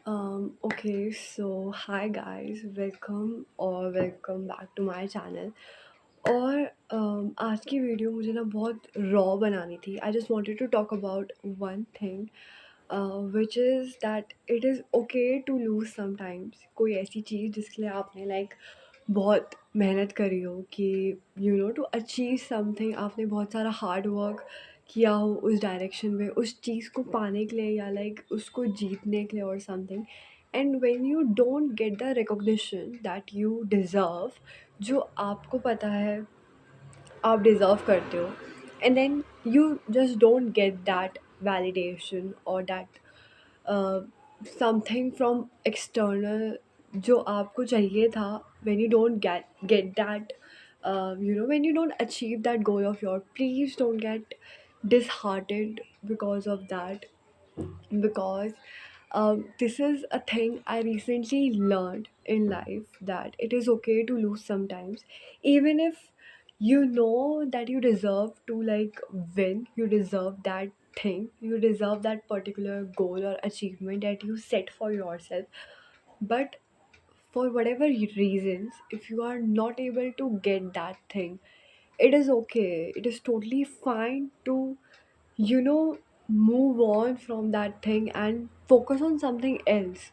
Okay, so hi guys, welcome back to my channel. और आज की वीडियो मुझे ना बहुत रॉ बनानी थी. I just wanted to talk about one thing, which is that it is okay to lose sometimes. कोई ऐसी चीज़ जिसके लिए आपने बहुत मेहनत करी हो कि टू अचीव समथिंग आपने बहुत सारा हार्ड वर्क किया हो उस डायरेक्शन में उस चीज़ को पाने के लिए या उसको जीतने के लिए और something. And when you don't get the recognition that you deserve, जो आपको पता है आप डिज़र्व करते हो, and then you just don't get that validation और दैट समथिंग फ्रॉम एक्सटर्नल जो आपको चाहिए था. When you don't get that, when you don't achieve that goal of yours, please don't get disheartened because of that. Because this is a thing I recently learned in life, that it is okay to lose sometimes, even if you know that you deserve to win, you deserve that thing, you deserve that particular goal or achievement that you set for yourself. But for whatever reasons, if you are not able to get that thing, it is okay, it is totally fine to you know move on from that thing and focus on something else,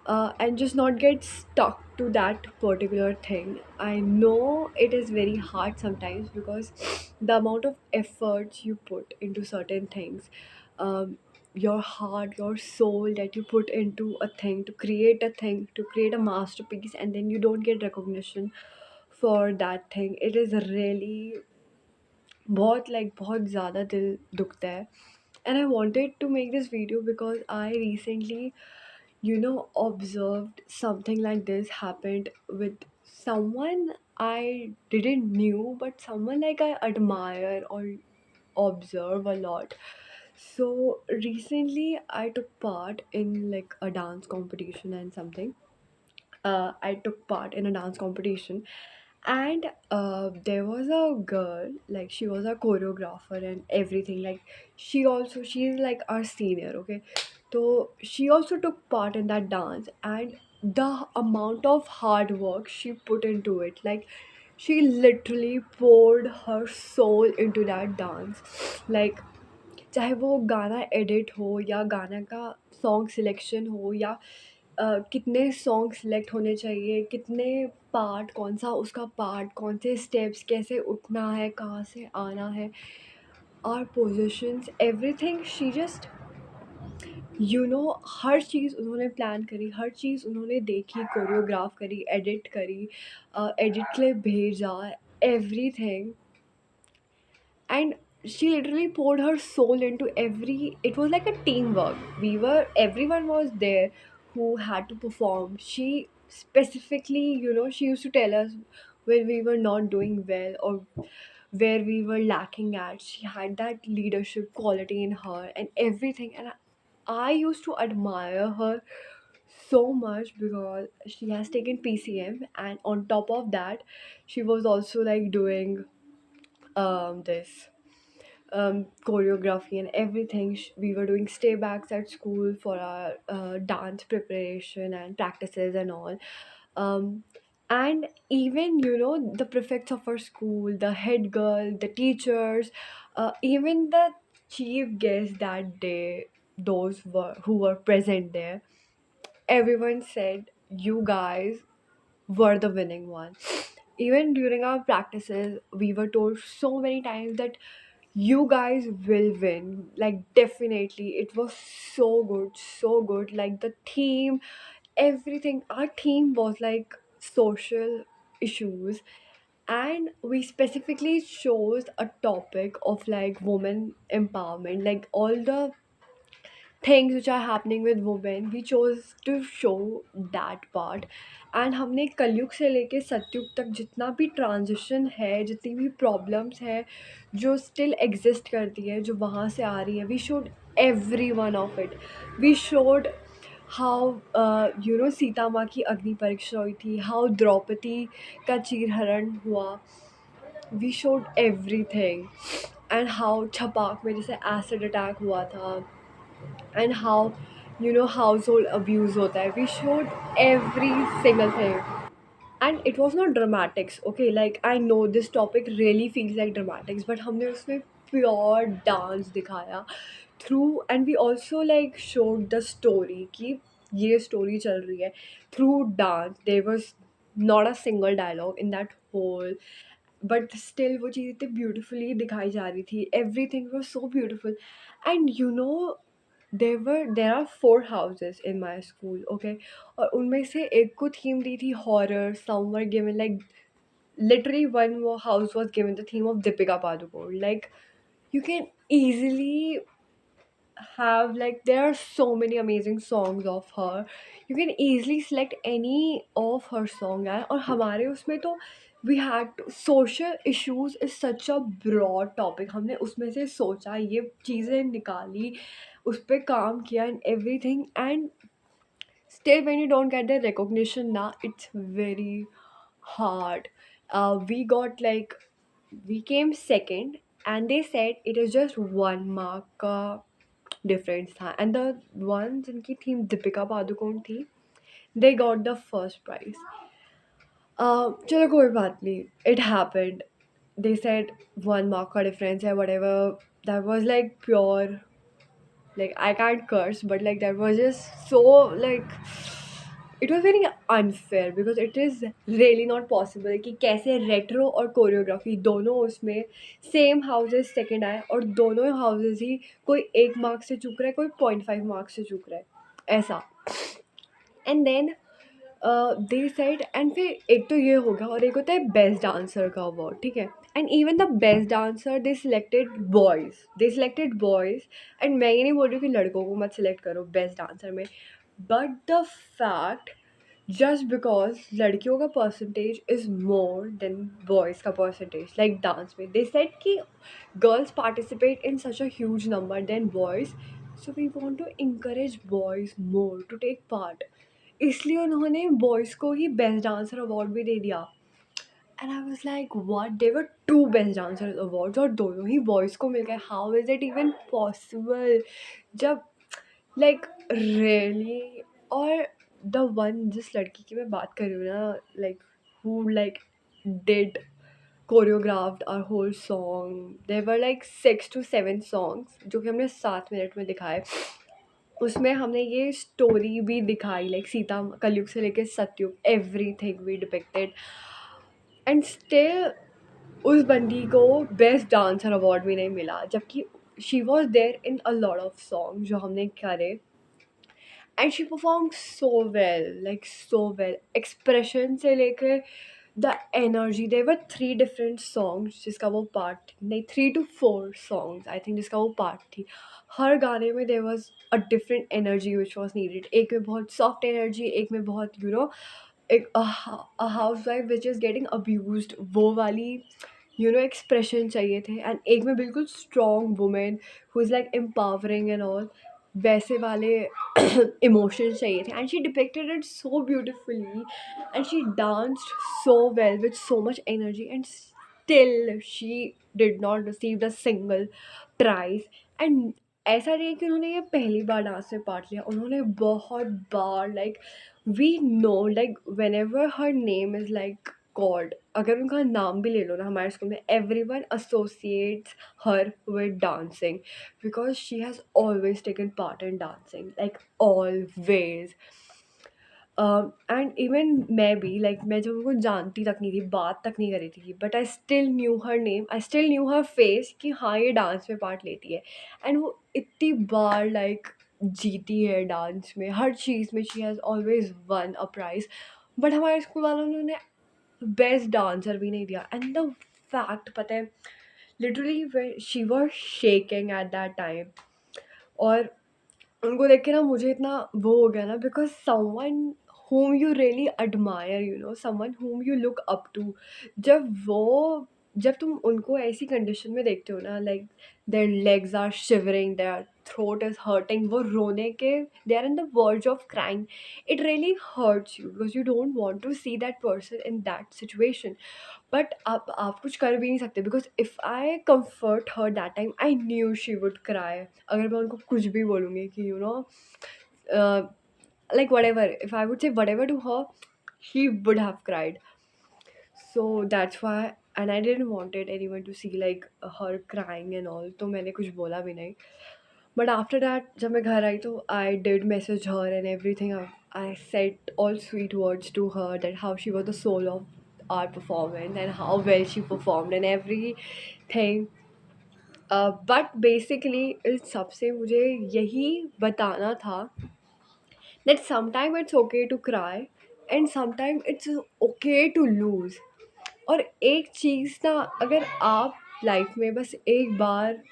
and just not get stuck to that particular thing. I know it is very hard sometimes because the amount of efforts you put into certain things, your heart, your soul that you put into a thing, to create a masterpiece, and then you don't get recognition for that thing, it is really बहुत ज़्यादा दिल दुखता है. And I wanted to make this video because I recently observed something like this happened with someone I didn't knew, but someone I admire or observe a lot. So recently I took part in a dance competition and something. I took part in a dance competition, and there was a girl, like she was a choreographer and everything. Like she's like our senior, okay? So she also took part in that dance, and the amount of hard work she put into it, like she literally poured her soul into that dance. Like चाहे वो गाना edit हो या गाना का song selection हो या कितने सॉन्ग सिलेक्ट होने चाहिए, कितने पार्ट, कौन-सा उसका पार्ट, कौन से स्टेप्स, कैसे उठना है, कहाँ से आना है, और पोज़ीशंस, एवरीथिंग शी जस्ट हर चीज़ उन्होंने प्लान करी, हर चीज़ उन्होंने देखी, कोरियोग्राफ करी, एडिट करी, एडिट के लिए भेजा, everything. And she literally poured her soul into every, it was like a teamwork, everyone was there who had to perform. She specifically, she used to tell us when we were not doing well or where we were lacking at. She had that leadership quality in her and everything. And I used to admire her so much because she has taken PCM, and on top of that she was also doing this choreography and everything. We were doing stay backs at school for our dance preparation and practices and all. Um, and even, the prefects of our school, the head girl, the teachers, even the chief guest that day, those who were present there, everyone said, "You guys were the winning one." Even during our practices, we were told so many times that you guys will win. Like, definitely. It was so good, so good. Like, the theme, everything. Our theme was social issues. And we specifically chose a topic of women empowerment, like all the things which are happening with women. We chose to show that part. And हमने कलयुग से लेके सतयुग तक जितना भी transition है, जितनी भी प्रॉब्लम्स है जो स्टिल एग्जिस्ट करती है, जो वहाँ से आ रही है, we showed every one of it. We showed how Sita माँ की अग्नि परीक्षा हुई थी, हाउ द्रौपदी का चीरहरण हुआ. We showed everything. And how Chhapaak में जैसे एसिड अटैक हुआ था, and how household abuse होता है. We showed every single thing. And it was not dramatics, okay? Like, I know this topic really feels like dramatics, but हमने उसमें pure dance दिखाया through. And we also like showed the story कि ये story चल रही है through dance. There was not a single dialogue in that whole, but still वो चीज़ इतनी beautifully दिखाई जा रही थी. Everything was so beautiful. And there are 4 houses in my school, okay? और उनमें से एक को थीम दी थी horror. Some were given like, literally house was given the theme of Deepika Padukone. Like, you can easily have, like, there are so many amazing songs of her. You can easily select any of her song यार. और हमारे उसमें तो we had to, social issues is such a broad topic. हमने उसमें से सोचा, ये चीज़ें निकाली, उस पे काम किया and everything. And still when you don't get the recognition now, it's very hard. We got like, we came second, and they said it is just 1 mark का डिफरेंस था. एंड द वन जिनकी theme Deepika Padukone थी, they got the first prize. चलो कोई बात नहीं, it happened. They said 1 mark का difference है, whatever. That was like pure, like, I can't curse, but like that was just so, like, it was very unfair because it is really not possible कि कैसे retro और choreography दोनों उसमें same houses second आए, और दोनों houses ही कोई 1 mark से चूक रहा है, कोई 0.5 मार्क से चूक रहा है, ऐसा. And then they said, and फिर एक तो ये हो गया, और एक होता है बेस्ट डांसर का अवार्ड, ठीक है? And even the best dancer they selected boys. And मैं ये नहीं बोल रही हूँ कि लड़कों को मत सिलेक्ट करो बेस्ट डांसर में, but the fact, just because लड़कियों का percentage is more than boys का परसेंटेज, लाइक डांस में, दे सेड कि girls participate in such a huge number than boys, so we want to encourage boys more to take part. इसलिए उन्होंने boys को ही best dancer award भी दे दिया. And I was like, what? There were 2 best dancer awards और दोनों ही boys को मिल गए. How is it even possible? जब, लाइक, रियली. और द वन, जिस लड़की की मैं बात कर रही हूँ ना, like, who like did choreographed our whole song. There were like 6 to 7 songs जो कि हमने 7 मिनट में दिखाए. उसमें हमने ये स्टोरी भी दिखाई, लाइक सीता कलयुग से लेके Satyug, everything we depicted. And still उस बंदी को बेस्ट डांसर अवार्ड भी नहीं मिला, जबकि she was there in a lot of song जो हमने करे. And she perform so well, like so well. Expression से लेकर the energy, there were 3 different songs जिसका वो पार्ट, नहीं, 3 to 4 सॉन्ग्स आई थिंक जिसका वो पार्ट थी. हर गाने में there was a different energy which was needed. एक में बहुत सॉफ्ट एनर्जी, एक में बहुत एक housewife which is getting abused, वो वाली एक्सप्रेशन चाहिए थे. एंड एक में बिल्कुल strong women who is like empowering and all, वैसे वाले emotions चाहिए थे. And she depicted it so beautifully, and she danced so well with so much energy, and still she did not receive a single prize. And ऐसा नहीं है कि उन्होंने ये पहली बार डांस में पार्ट लिया, उन्होंने बहुत बार, like, we know, like, whenever her name is like called, अगर उनका नाम भी ले लो ना हमारे स्कूल में, every one associates her with dancing, because she has always taken part in dancing, like, always. And even मैं भी, लाइक, मैं जब उनको जानती तक नहीं थी, बात तक नहीं करी थी, but I still new her name, I still new her face कि हाँ, ये डांस में पार्ट लेती है. एंड वो इतनी बार, लाइक, जीती है डांस में, हर चीज़ में she has always won a prize. But हमारे स्कूल वालों ने उन्हें बेस्ट डांसर भी नहीं दिया. एंड द फैक्ट, पता है, literally she was shaking at that time. और उनको देख के ना मुझे इतना वो हो गया ना, because someone whom you really admire, someone whom you look up to, जब वो जब तुम उनको ऐसी कंडीशन में देखते हो ना, like, their legs are shivering, their throat is hurting, वो रोने के, they are in the verge of crying, it really hurts you because you don't want to see that person in that situation. But आप कुछ कर भी नहीं सकते, because if I comfort her that time, I knew she would cry. अगर मैं उनको कुछ भी बोलूँगी कि uh, like whatever, if I would say whatever to her, she would have cried. So that's why, and I didn't wanted anyone to see like her crying and all, तो मैंने कुछ बोला भी नहीं. But after that, जब मैं घर आई तो I did message her and everything. I said all sweet words to her that how she was the soul of our performance and how well she performed and everything. But basically इस सबसे मुझे यही बताना था that sometimes it's okay to cry and sometimes it's okay to lose. और एक चीज़ ना, अगर आप लाइफ में बस एक बार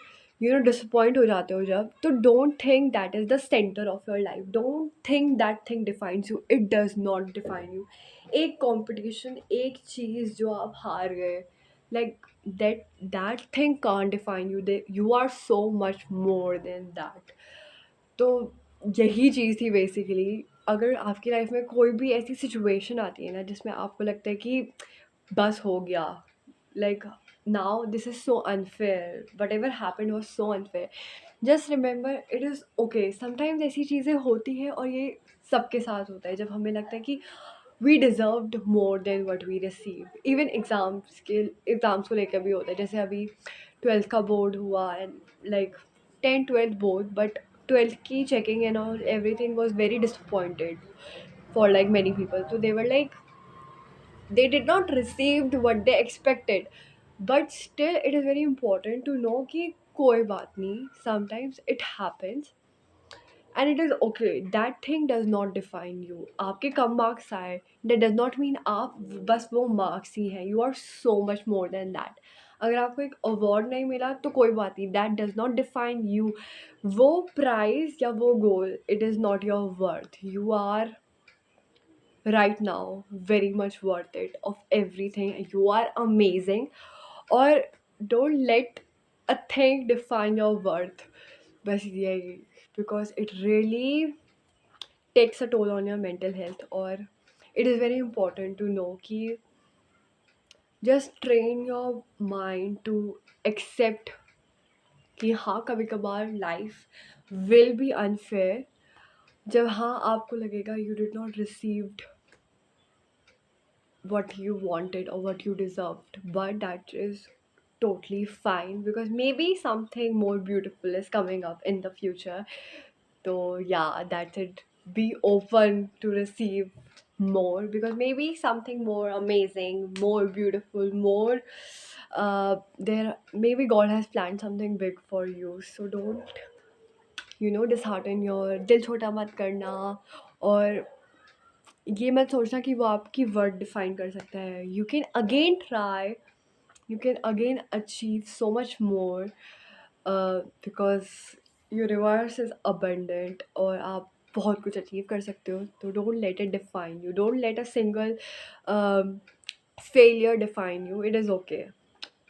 डिसअपॉइंट हो जाते हो जब, तो don't think that is the centre of your life, don't think that thing defines you, it does not define you. एक कंपटीशन, एक चीज़ जो आप हार गए, like that thing can't define you, they you are so much more than that. तो यही चीज़ थी बेसिकली. अगर आपकी लाइफ में कोई भी ऐसी सिचुएशन आती है ना जिसमें आपको लगता है कि बस हो गया, like now this is so unfair, whatever happened was so unfair, just remember it is okay. Sometimes ऐसी चीज़ें होती हैं और ये सबके साथ होता है, जब हमें लगता है कि we deserved more than what we received. Even exams को लेकर भी होता है, जैसे अभी 12th का बोर्ड हुआ and like 10 12 both, but 12th की checking and all everything was very disappointed for like many people. So they were like they did not received what they expected, but still it is very important to know कि कोई बात नहीं, sometimes it happens and it is okay. That thing does not define you. आपके कम marks आए, that does not mean आप बस वो marks ही हैं. You are so much more than that. अगर आपको एक अवार्ड नहीं मिला तो कोई बात नहीं, that does not define you. वो प्राइज या वो गोल, it is not your worth. You are right now very much worth it of everything. You are amazing. Or don't let a thing define your worth. बस यही, because it really takes a toll on your mental health. Or it is very important to know कि just train your mind to accept कि हाँ कभी कभार life will be unfair. जब हाँ आपको लगेगा you did not received what you wanted or what you deserved, but that is totally fine because maybe something more beautiful is coming up in the future. So yeah, that's it. Be open to receive more because maybe something more amazing, more beautiful, more there, maybe God has planned something big for you. So don't dishearten your दिल छोटा मत करना. और ये मत सोचना कि वो आपकी वर्थ डिफाइन कर सकता है. You can again try, you can again achieve so much more because universe is abundant और आप बहुत कुछ अचीव कर सकते हो. तो don't let it define you, don't let a single failure define you. It is okay,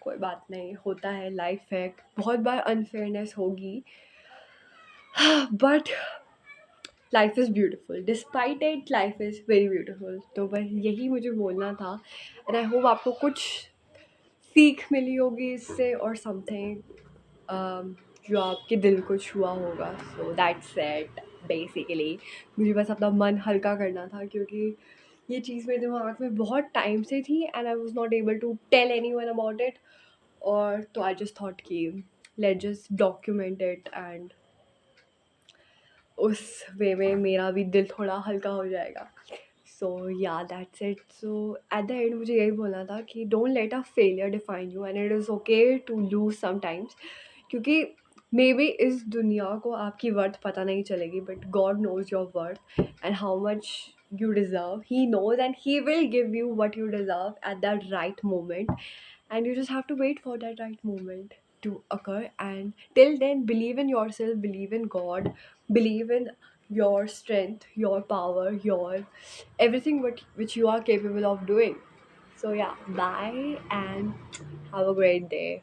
कोई बात नहीं, होता है, लाइफ है, बहुत बार अनफेयरनेस होगी, but life is beautiful. Despite it, life is very beautiful. तो बस यही मुझे बोलना था एंड आई होप आपको कुछ सीख मिली होगी इससे और समथिंग जो आपके दिल को छुआ होगा. So that's it basically. मुझे बस अपना मन हल्का करना था क्योंकि ये चीज़ मेरे दिमाग में बहुत टाइम से थी and I was not able to tell anyone about it. और तो आई जस्ट थॉट कि let just document it and उस वे में मेरा भी दिल थोड़ा हल्का हो जाएगा. So yeah that's it. So at the end मुझे यही बोलना था कि don't let a failure define you and it is okay to lose sometimes. क्योंकि मे बी इस दुनिया को आपकी वर्थ पता नहीं चलेगी, but God knows your worth and how much you deserve. He knows and he will give you what you deserve at that right moment, and you just have to wait for that right moment to occur. And till then, believe in yourself, believe in God, believe in your strength, your power, your everything which you are capable of doing. So yeah, bye and have a great day.